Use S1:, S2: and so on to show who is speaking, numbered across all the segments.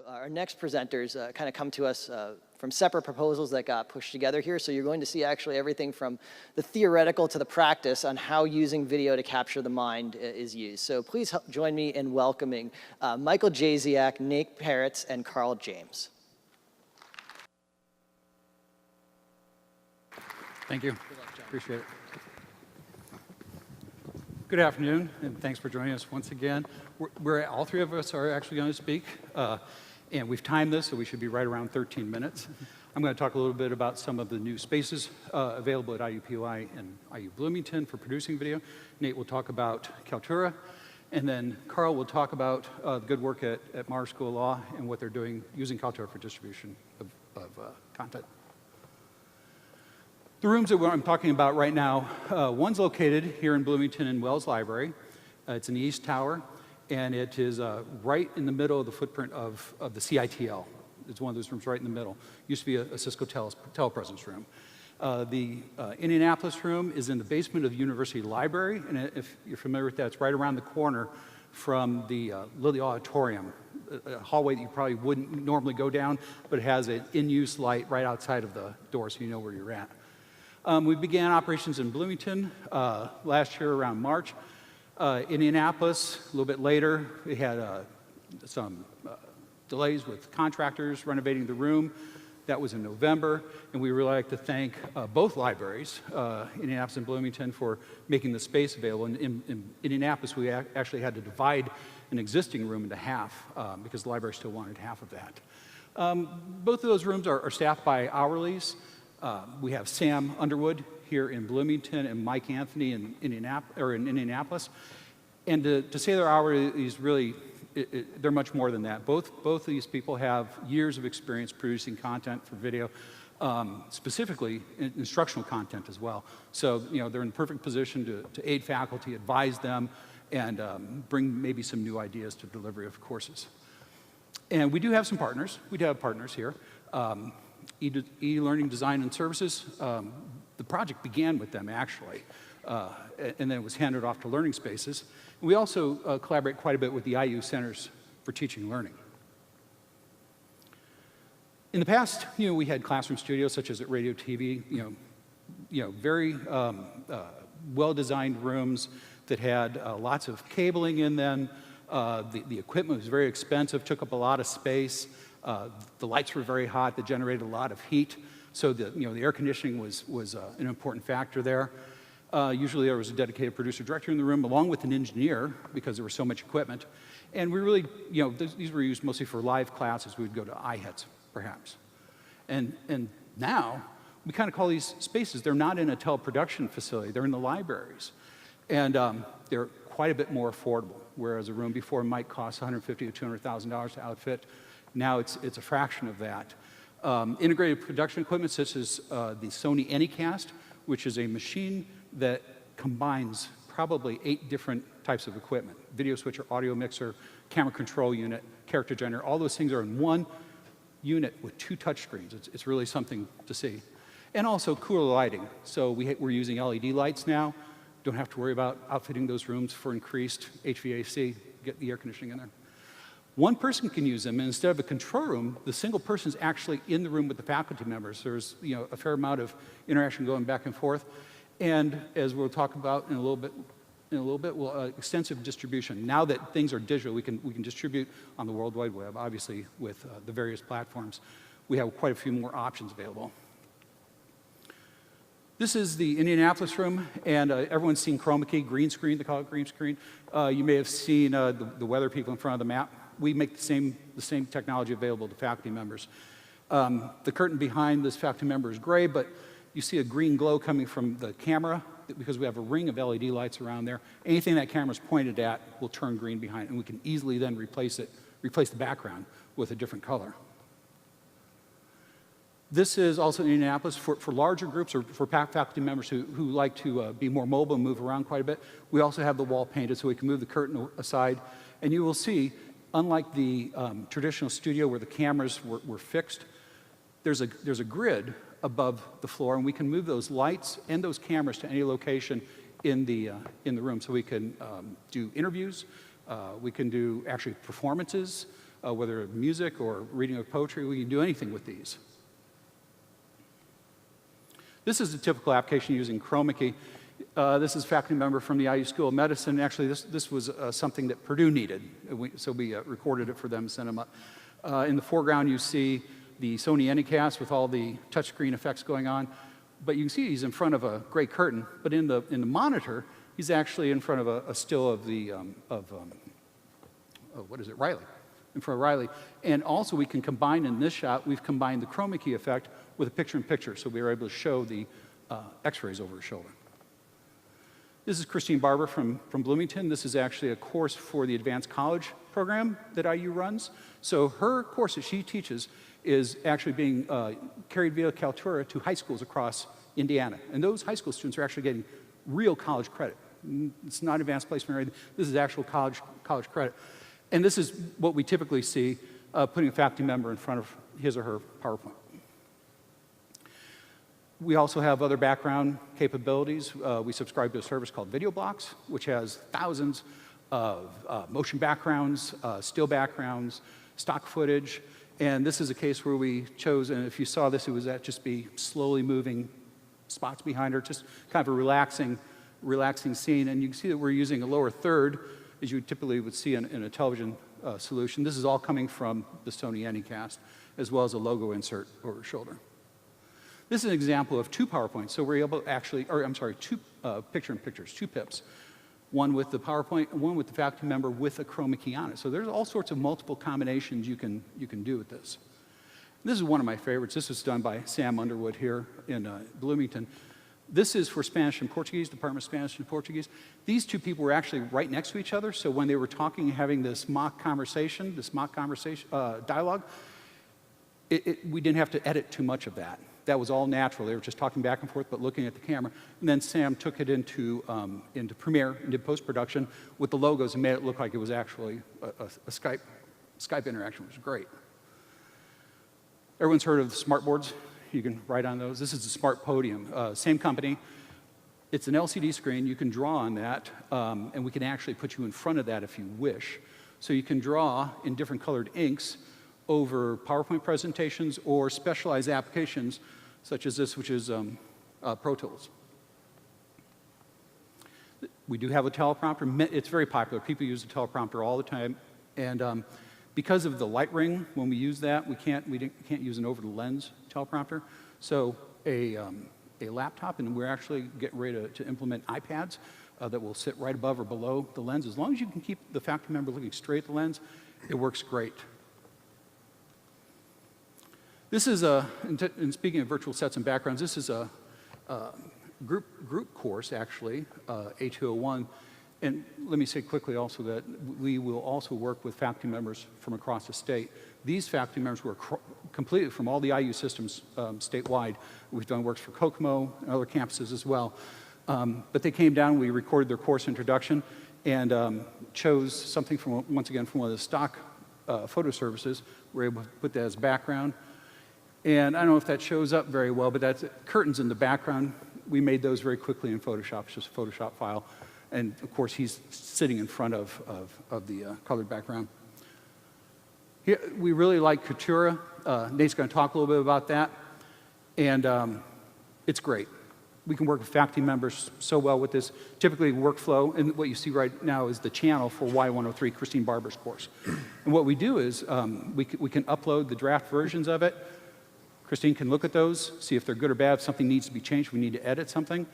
S1: Our next presenters kind of come to us from separate proposals that got pushed together here. So you're going to see actually everything from the theoretical to the practice on how using video to capture the mind is used. So please join me in welcoming Michael Jasiak, Nate Pairitz, and Carl James.
S2: Thank you. Appreciate it. Good afternoon, and thanks for joining us once again. All three of us are actually going to speak, and we've timed this, so we should be right around 13 minutes. I'm going to talk a little bit about some of the new spaces available at IUPUI and IU Bloomington for producing video. Nate will talk about Kaltura, and then Carl will talk about the good work at Maurer School of Law and what they're doing using Kaltura for distribution of content. The rooms that I'm talking about right now, one's located here in Bloomington in Wells Library. It's in the East Tower, and it is right in the middle of the footprint of the CITL. It's one of those rooms right in the middle. Used to be a Cisco telepresence room. The Indianapolis room is in the basement of the University Library, and if you're familiar with that, it's right around the corner from the Lilly Auditorium, a hallway that you probably wouldn't normally go down, but it has an in-use light right outside of the door so you know where you're at. We began operations in Bloomington last year around March. Indianapolis, a little bit later, we had some delays with contractors renovating the room. That was in November, and we really like to thank both libraries, Indianapolis and Bloomington, for making the space available. In Indianapolis, we actually had to divide an existing room into half because the library still wanted half of that. Both of those rooms are staffed by hourlies. We have Sam Underwood here in Bloomington and Mike Anthony in Indianapolis. And to say they're hourlies, really, they're much more than that. Both of these people have years of experience producing content for video, specifically instructional content as well. So, they're in a perfect position to aid faculty, advise them, and bring maybe some new ideas to delivery of courses. And we do have some partners. We do have partners here. E-Learning Design and Services, the project began with them, actually, and then it was handed off to Learning Spaces. We also collaborate quite a bit with the IU Centers for Teaching and Learning. In the past, we had classroom studios, such as at Radio TV, very well-designed rooms that had lots of cabling in them. The equipment was very expensive, took up a lot of space. The lights were very hot, that generated a lot of heat, so the air conditioning was an important factor there. Usually there was a dedicated producer-director in the room, along with an engineer, because there was so much equipment. And we really, these were used mostly for live classes. We would go to IHETs, perhaps. And now, we kind of call these spaces, they're not in a teleproduction facility, they're in the libraries. And they're quite a bit more affordable, whereas a room before might cost $150,000 to $200,000 to outfit. Now it's a fraction of that. Integrated production equipment such as the Sony Anycast, which is a machine that combines probably 8 different types of equipment: video switcher, audio mixer, camera control unit, character generator. All those things are in one unit with 2 touch screens. It's really something to see. And also cooler lighting. So we're using LED lights now. Don't have to worry about outfitting those rooms for increased HVAC, get the air conditioning in there. One person can use them, and instead of a control room, the single person is actually in the room with the faculty members. There's a fair amount of interaction going back and forth, and as we'll talk about in a little bit, extensive distribution. Now that things are digital, we can distribute on the World Wide Web. Obviously, with the various platforms, we have quite a few more options available. This is the Indianapolis room, and everyone's seen chroma key, green screen. They call it green screen. You may have seen the weather people in front of the map. We make the same technology available to faculty members. The curtain behind this faculty member is gray, but you see a green glow coming from the camera because we have a ring of LED lights around there. Anything that camera's pointed at will turn green behind, and we can easily then replace the background with a different color. This is also in Indianapolis for larger groups or for faculty members who like to be more mobile and move around quite a bit. We also have the wall painted so we can move the curtain aside, and you will see, unlike the traditional studio where the cameras were fixed, there's a grid above the floor, and we can move those lights and those cameras to any location in the room. So we can do interviews, we can do actually performances, whether music or reading of poetry. We can do anything with these. This is a typical application using chroma key. This is a faculty member from the IU School of Medicine. Actually, this was something that Purdue needed, so we recorded it for them and sent them up. In the foreground, you see the Sony Anycast with all the touchscreen effects going on, but you can see he's in front of a gray curtain. But in the monitor, he's actually in front of a still of the what is it, Riley, in front of Riley. And also, we can combine in this shot. We've combined the chroma key effect with a picture-in-picture, so we were able to show the X-rays over his shoulder. This is Christine Barber from Bloomington. This is actually a course for the advanced college program that IU runs. So her course that she teaches is actually being carried via Kaltura to high schools across Indiana. And those high school students are actually getting real college credit. It's not advanced placement or anything. This is actual college credit. And this is what we typically see, putting a faculty member in front of his or her PowerPoint. We also have other background capabilities. We subscribe to a service called Video Blocks, which has thousands of motion backgrounds, still backgrounds, stock footage. And this is a case where we chose, and if you saw this, it was that just be slowly moving spots behind her, just kind of a relaxing scene. And you can see that we're using a lower third, as you typically would see in a television solution. This is all coming from the Sony Anycast, as well as a logo insert over her shoulder. This is an example of two PowerPoints. So we're able to actually, or I'm sorry, two picture-in-pictures, two PIPs. One with the PowerPoint and one with the faculty member with a chroma key on it. So there's all sorts of multiple combinations you can do with this. This is one of my favorites. This was done by Sam Underwood here in Bloomington. This is for Spanish and Portuguese, Department of Spanish and Portuguese. These two people were actually right next to each other. So when they were talking and having this mock conversation dialogue, we didn't have to edit too much of that. That was all natural. They were just talking back and forth, but looking at the camera. And then Sam took it into Premiere, into post-production with the logos and made it look like it was actually a Skype interaction, which was great. Everyone's heard of the smart boards. You can write on those. This is the Smart Podium. Same company. It's an LCD screen. You can draw on that, and we can actually put you in front of that if you wish. So you can draw in different colored inks over PowerPoint presentations or specialized applications such as this, which is Pro Tools. We do have a teleprompter. It's very popular. People use the teleprompter all the time. And because of the light ring, when we use that, we can't use an over-the-lens teleprompter. So a laptop, and we're actually getting ready to implement iPads that will sit right above or below the lens. As long as you can keep the faculty member looking straight at the lens, it works great. This is and speaking of virtual sets and backgrounds, this is a group course, actually, A201. And let me say quickly also that we will also work with faculty members from across the state. These faculty members were completely from all the IU systems statewide. We've done works for Kokomo and other campuses as well. But they came down, we recorded their course introduction, and chose something from, once again, from one of the stock photo services. We're able to put that as background. And I don't know if that shows up very well, but that's curtains in the background. We made those very quickly in Photoshop. It's just a Photoshop file. And of course, he's sitting in front of the colored background. Here, we really like Kaltura. Nate's going to talk a little bit about that. And it's great. We can work with faculty members so well with this. Typically, workflow, and what you see right now is the channel for Y103, Christine Barber's course. And what we do is we can upload the draft versions of it. Christine can look at those, see if they're good or bad. If something needs to be changed, we need to edit something,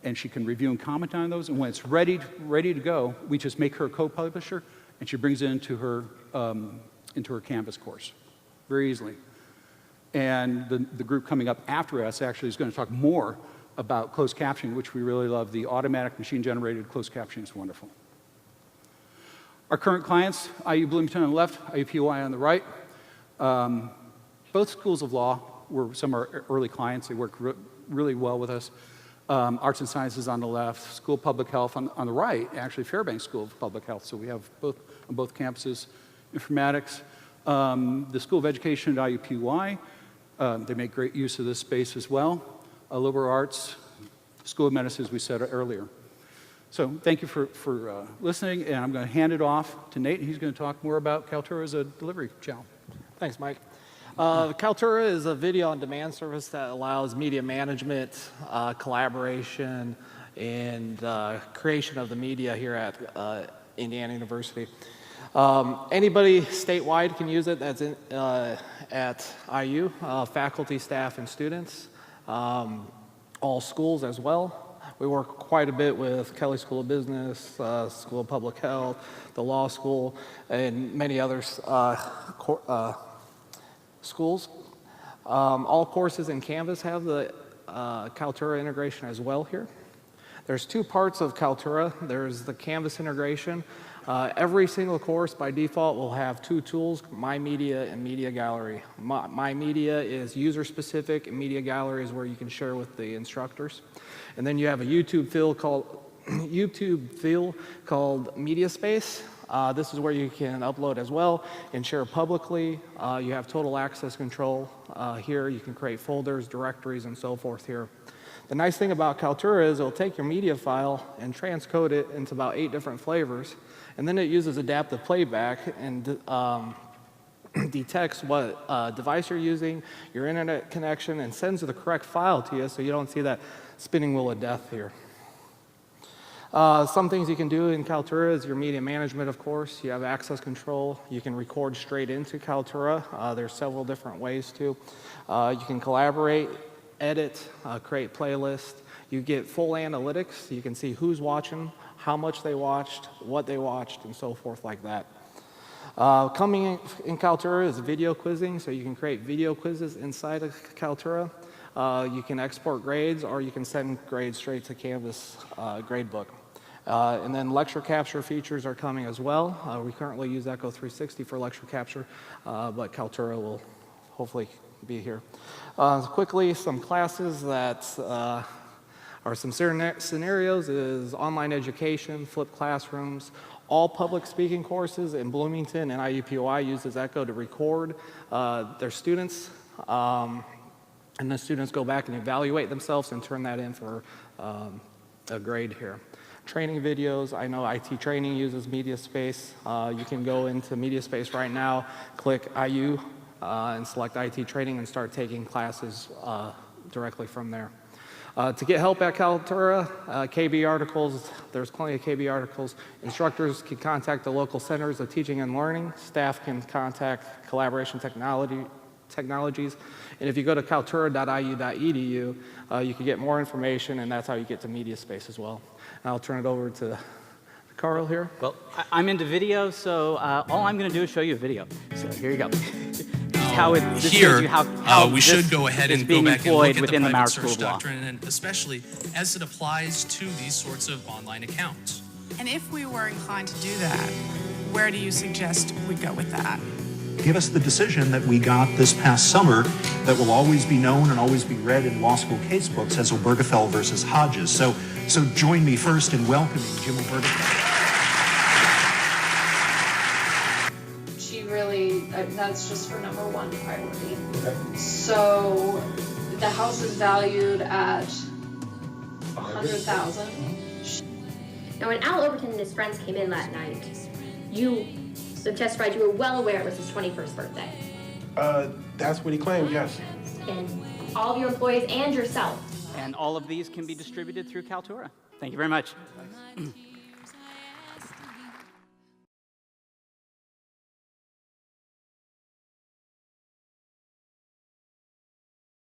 S2: and she can review and comment on those. And when it's ready to go, we just make her a co-publisher, and she brings it into her Canvas course very easily. And the group coming up after us actually is going to talk more about closed captioning, which we really love. The automatic machine-generated closed captioning is wonderful. Our current clients, IU Bloomington on the left, IUPUI on the right. Both schools of law were some of our early clients. They worked really well with us. Arts and Sciences on the left, School of Public Health on the right, actually Fairbanks School of Public Health. So we have both on both campuses. Informatics, the School of Education at IUPUI, they make great use of this space as well. Liberal Arts, School of Medicine, as we said earlier. So thank you for listening, and I'm going to hand it off to Nate. He's going to talk more about Kaltura as a delivery channel.
S3: Thanks, Mike. Kaltura is a video-on-demand service that allows media management, collaboration, and creation of the media here at Indiana University. Anybody statewide can use it that's at IU, faculty, staff, and students, all schools as well. We work quite a bit with Kelley School of Business, School of Public Health, the law school, and many other schools. All courses in Canvas have the Kaltura integration as well here. There's two parts of Kaltura. There's the Canvas integration. Every single course by default will have two tools, My Media and Media Gallery. My Media is user-specific, and Media Gallery is where you can share with the instructors. And then you have a YouTube field called Media Space. This is where you can upload as well and share publicly. You have total access control here. You can create folders, directories, and so forth here. The nice thing about Kaltura is it'll take your media file and transcode it into about 8 different flavors, and then it uses adaptive playback and detects what device you're using, your internet connection, and sends the correct file to you so you don't see that spinning wheel of death here. Some things you can do in Kaltura is your media management, of course. You have access control. You can record straight into Kaltura. There's several different ways to. You can collaborate, edit, create playlists. You get full analytics. You can see who's watching, how much they watched, what they watched, and so forth like that. Coming in Kaltura is video quizzing, so you can create video quizzes inside of Kaltura. You can export grades, or you can send grades straight to Canvas gradebook. And then lecture capture features are coming as well. We currently use Echo360 for lecture capture, but Kaltura will hopefully be here. Quickly, some classes that are some scenarios is online education, flipped classrooms. All public speaking courses in Bloomington and IUPUI uses Echo to record their students. And the students go back and evaluate themselves and turn that in for a grade here. Training videos, I know IT training uses MediaSpace. You can go into MediaSpace right now, click IU, and select IT training and start taking classes directly from there. To get help at Kaltura, KB articles, there's plenty of KB articles. Instructors can contact the local centers of teaching and learning. Staff can contact Collaboration Technologies. And if you go to kaltura.iu.edu, you can get more information, and that's how you get to MediaSpace as well. And I'll turn it over to Carl here.
S4: Well, I'm into video, so all I'm going to do is show you a video. So here you go. This shows you how
S5: we should go ahead and go back and look at the private search
S4: law.
S5: doctrine, and especially as it applies to these sorts of online accounts.
S6: And if we were inclined to do that, where do you suggest we go with that?
S7: Give us the decision that we got this past summer that will always be known and always be read in law school casebooks as Obergefell versus Hodges. So join me first in welcoming Jim Obergefell.
S8: That's just her #1 priority. Okay. So the house is valued at $100,000.
S9: Now, when Al Overton and his friends came in that night, you testified you were well aware it was his 21st birthday.
S10: That's what he claimed, yes.
S9: And all of your employees and yourself.
S4: And all of these can be distributed through Kaltura. Thank you very much.